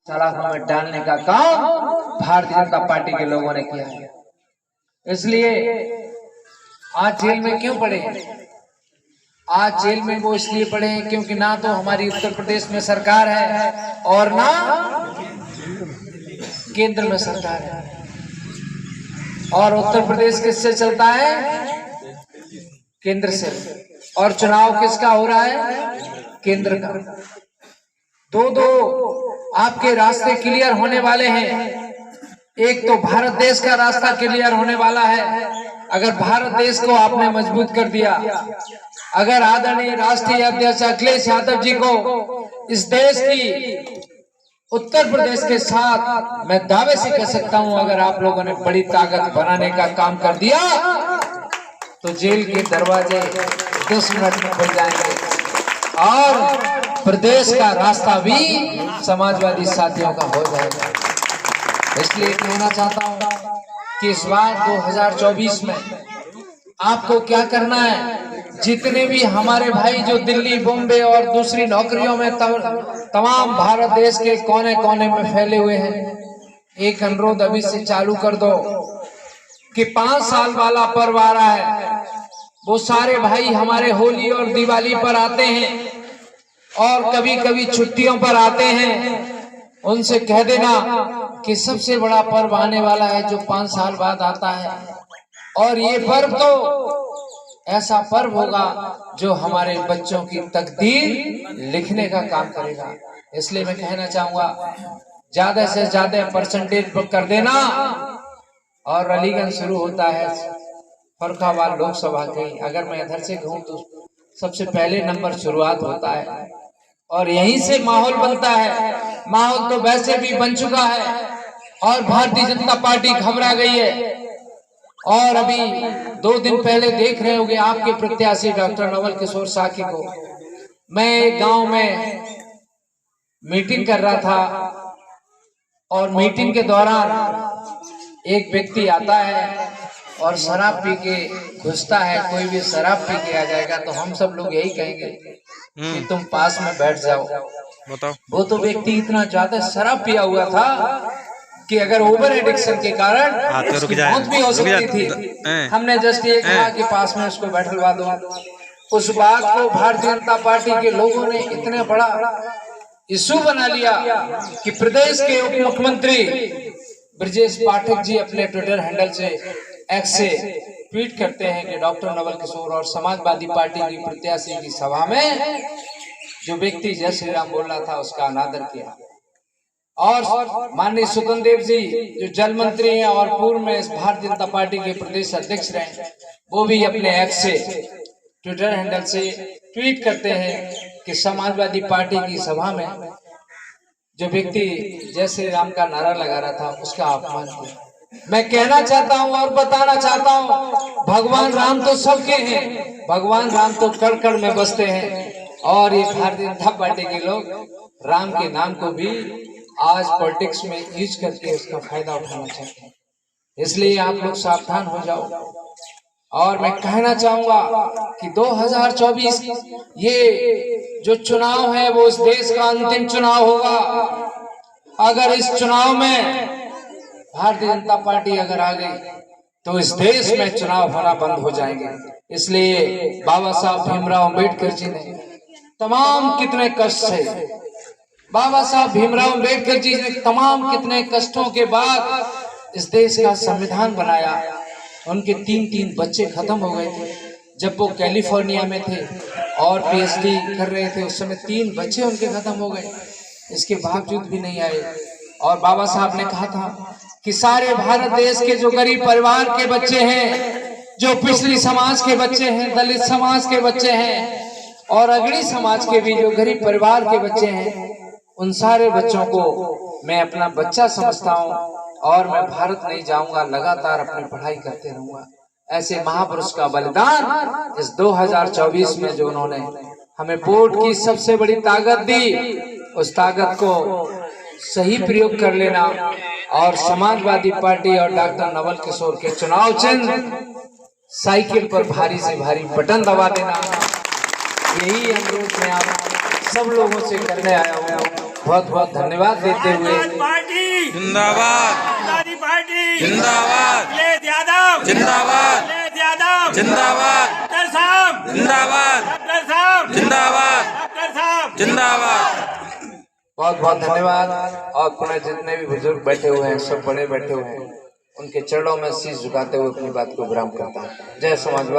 सलाखों में डालने का काम भारतीय जनता पार्टी के लोगों ने किया है। इसलिए आज जेल में क्यों पड़े हैं? आज जेल में वो इसलिए पड़े हैं क्योंकि ना तो हमारी उत्तर प्रदेश में सरकार है और ना केंद्र में सरकार है। और उत्तर प्रदेश किससे चलता है? केंद्र से। और चुनाव किसका हो रहा है? केंद्र का। दो आपके रास्ते क्लियर होने वाले हैं। एक तो भारत देश का रास्ता क्लियर होने वाला है। अगर भारत देश को आपने मजबूत कर दिया, अगर आदरणीय राष्ट्रीय अध्यक्ष अखिलेश यादव जी को इस देश की उत्तर प्रदेश के साथ मैं दावे से कह सकता हूं, अगर आप लोगों ने बड़ी ताकत बनाने का काम कर दिया तो जेल के दरवाजे 10 मिनट में खुल जाएंगे और प्रदेश का रास्ता भी समाजवादी साथियों का हो जाएगा। इसलिए कहना चाहता हूं कि इस बार 2024 में आपको क्या करना है? जितने भी हमारे भाई जो दिल्ली, बॉम्बे और दूसरी नौकरियों में तमाम भारत देश के कोने कोने में फैले हुए हैं, एक अनुरोध अभी से चालू कर दो कि 5 साल वाला पर्व आ रहा है। वो सारे भाई हमारे होली और दिवाली पर आते हैं और कभी कभी छुट्टियों पर आते हैं। उनसे कह देना कि सबसे बड़ा पर्व आने वाला है जो 5 साल बाद आता है, और ये पर्व तो ऐसा पर्व होगा जो हमारे बच्चों की तकदीर लिखने का काम करेगा। इसलिए मैं कहना चाहूंगा ज्यादा से ज्यादा परसेंटेज कर देना। और अलीगंज शुरू होता है फर्रुखाबाद लोकसभा की। अगर मैं इधर से कहूँ तो सबसे पहले नंबर शुरुआत होता है और यहीं से माहौल बनता है। माहौल तो वैसे भी बन चुका है और भारतीय जनता पार्टी घबरा गई है। और अभी 2 दिन पहले देख रहे होंगे आपके प्रत्याशी डॉक्टर नवल किशोर साकी को। मैं एक गांव में मीटिंग कर रहा था और मीटिंग के दौरान एक व्यक्ति आता है और शराब पी के घुसता है। कोई भी शराब पी के आ जाएगा तो हम सब लोग यही कहेंगे कि तुम पास में बैठ जाओ। बताओ, वो तो व्यक्ति इतना ज्यादा शराब पिया हुआ था कि अगर ओवर एडिक्शन के कारण उसकी मौत भी हो सकती थी। हमने जस्ट ये कहा कि पास में उसको बैठलवा दो। उस बात को भारतीय जनता पार्टी के लोगों ने इतना बड़ा इशू बना लिया कि प्रदेश के उप मुख्यमंत्री ब्रजेश पाठक जी अपने ट्विटर हैंडल से एक्स से ट्वीट करते हैं कि डॉक्टर नवल किशोर और समाजवादी पार्टी की प्रत्याशी की सभा में जो व्यक्ति जय श्री राम बोल रहा था उसका अनादर किया। और माननीय स्वतंत्र देव जी जो जल मंत्री हैं और पूर्व में भारतीय जनता पार्टी के प्रदेश अध्यक्ष रहे, वो भी अपने एक्स से ट्विटर हैंडल से ट्वीट करते हैं कि समाजवादी पार्टी की सभा में जो व्यक्ति जय श्री राम का नारा लगा रहा था उसका अपमान किया। मैं कहना चाहता हूं और बताना चाहता हूं, भगवान राम तो सबके हैं, भगवान राम तो कण कण में बसते हैं और ये भारतीय जनता पार्टी के लोग राम के नाम को भी आज पॉलिटिक्स में यूज करके उसका फायदा उठाना चाहते हैं। इसलिए आप लोग सावधान हो जाओ। और मैं कहना चाहूंगा कि 2024 ये जो चुनाव है वो इस देश का अंतिम चुनाव होगा। अगर इस चुनाव में भारतीय जनता पार्टी अगर आ गई तो इस देश में चुनाव होना बंद हो जाएंगे। इसलिए बाबा साहब भीमराव अम्बेडकर जी ने तमाम कितने कष्ट थे, बाबा साहब भीमराव अम्बेडकर जी ने तमाम कितने कष्टों के बाद इस देश का संविधान बनाया। उनके 3 बच्चे खत्म हो गए थे जब वो कैलिफोर्निया में थे और पीएचडी कर रहे थे। उस समय 3 बच्चे उनके खत्म हो गए, इसके बावजूद भी नहीं आए। और बाबा साहब ने कहा था कि सारे भारत देश के जो गरीब परिवार के बच्चे हैं, जो पिछड़ी समाज के बच्चे हैं, दलित समाज के बच्चे हैं और अगड़ी समाज के भी जो गरीब परिवार के बच्चे हैं, उन सारे बच्चों को मैं अपना बच्चा समझता हूँ और मैं भारत नहीं जाऊंगा, लगातार अपनी पढ़ाई करते रहूंगा। ऐसे महापुरुष का बलिदान इस 2024 में जो उन्होंने हमें वोट की सबसे बड़ी ताकत दी, उस ताकत को सही प्रयोग कर लेना और समाजवादी पार्टी और डॉक्टर नवल किशोर के चुनाव चिन्ह साइकिल पर भारी से भारी बटन दबा देना, यही अनुरोध मैं आप सब लोगों से करने आया हूँ। बहुत बहुत धन्यवाद देते हुए पार्टी जिंदाबाद, समाजवादी पार्टी जिंदाबाद, अखिलेश यादव जिंदाबाद, अखिलेश यादव जिंदाबाद, डॉक्टर साहब जिंदाबाद, डॉक्टर साहब जिंदाबाद, डॉक्टर साहब जिंदाबाद। बहुत बहुत धन्यवाद। और पुनः जितने भी बुजुर्ग बैठे हुए हैं, सब बड़े बैठे हुए हैं, उनके चरणों में शीश झुकाते हुए अपनी बात को विराम करता हूँ। जय समाजवादी।